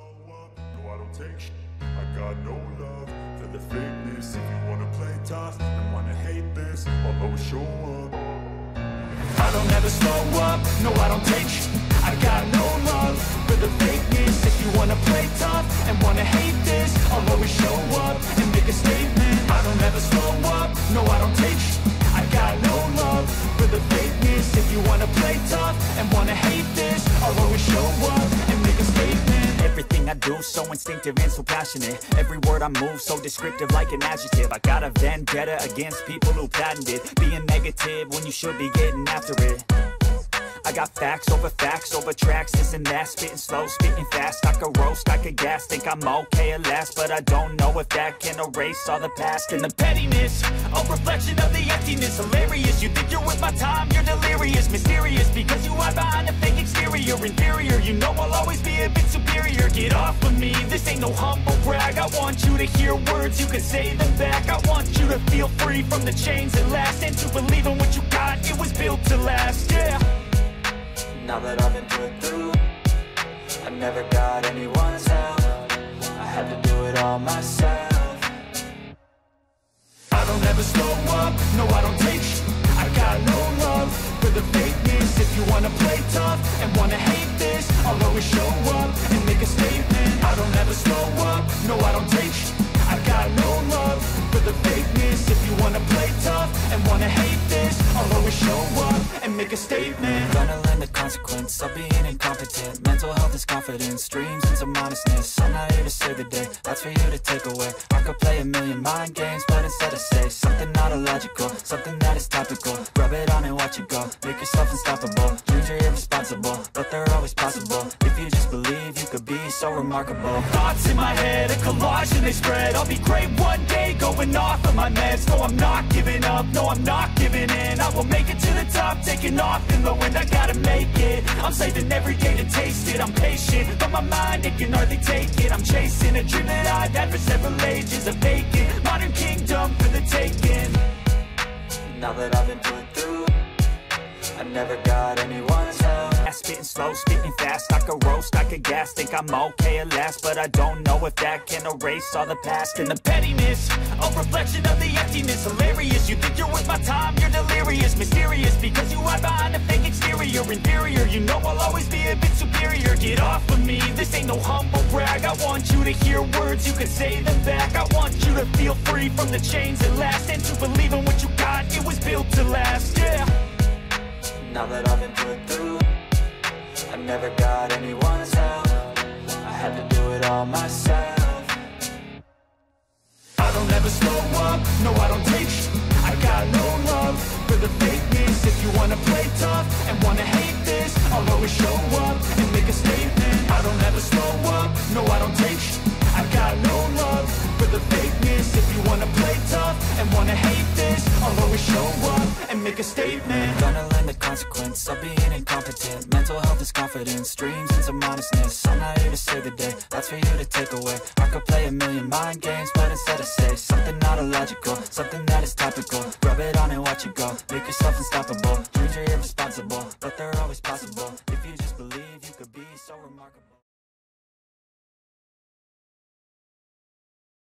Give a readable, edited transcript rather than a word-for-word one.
No, I don't take shit. I got no love for the fakeness. If you wanna play tough and wanna hate this, I'll always show up. I don't ever slow up, no I don't take shit. I got no love for the fakeness. If you wanna play tough and wanna hate this, I'll always show up and make a statement. I don't ever slow up, no I don't take shit. I got no love for the fakeness. If you wanna play tough and wanna hate this, I'll always show up and make a statement. Everything I do so instinctive and so passionate. Every word I move so descriptive like an adjective. I got a vendetta against people who patented being negative when you should be getting after it. I got facts over tracks, this and that. Spitting slow, spitting fast. I could roast, I could gas. Think I'm okay at last, but I don't know if that can erase all the past. And the pettiness, a reflection of the emptiness. Hilarious, you think you're with my time, you're delirious. Mysterious, because you hide behind a fake exterior. Inferior, you know I'll always be a bit superior. Get off of me, this ain't no humble brag. I want you to hear words, you can say them back. I want you to feel free from the chains that last, and to believe in what you got, it was built to last, yeah. Now that I've been put through, I never got anyone's help. I had to do it all myself. I don't ever slow up, no I don't take shit. I got no love for the fakeness. If you wanna play tough and wanna hate this, I'll always show up and make a statement. I don't ever slow up, no I don't take shit. I got no love for the fakeness. If you wanna play tough and wanna hate this, I'll always show up and make a statement. Gonna learn the consequence of being incompetent. Mental health is confidence, dreams and some honestness. I'm not here to save the day, that's for you to take away. I could play a million mind games, but instead I say something not illogical, something that is topical. Rub it on and watch it go, make yourself unstoppable. Dreams are irresponsible, but they're always possible. If you just believe, you could be so remarkable. Thoughts in my head, a collage and they spread. I'll be great one day, going off of my meds. No, I'm not giving up, no, I'm not giving in. I will make it to the top, taking off in the wind. I gotta make it, I'm saving every day to taste it. I'm patient, but my mind, it can hardly take it. I'm chasing a dream that I've had for several ages. A vacant, modern kingdom for the taking. Now that I've been put through, I never got anyone's help. Spitting slow, spitting fast. I could roast, I could gas. Think I'm okay at last, but I don't know if that can erase all the past. And the pettiness, a reflection of the emptiness. Hilarious, you think you're worth my time, you're delirious. Mysterious, because you hide behind a fake exterior. Inferior, you know I'll always be a bit superior. Get off of me, this ain't no humble brag. I want you to hear words, you can say them back. I want you to feel free from the chains that last, and to believe in what you got, it was built to last, yeah. Now that I've been put through, I never got anyone's help. I had to do it all myself. I don't ever slow up, no I don't take shit. I got no love for the fakeness. If you wanna play tough and wanna hate this, I'll always show up and make a statement. I don't ever slow up, no I don't take shit. I got no love for the fakeness. If you wanna play tough and wanna hate this, I'll always show up and make a statement. Gonna learn the consequence of being incompetent. Mental health is confidence, dreams and some honestness. I'm not here to save the day, that's for you to take away. I could play a million mind games, but instead I say something not illogical, something that is topical. Rub it on and watch it go, make yourself unstoppable. Dreams are irresponsible, but they're always possible. If you just believe, you could be so remarkable.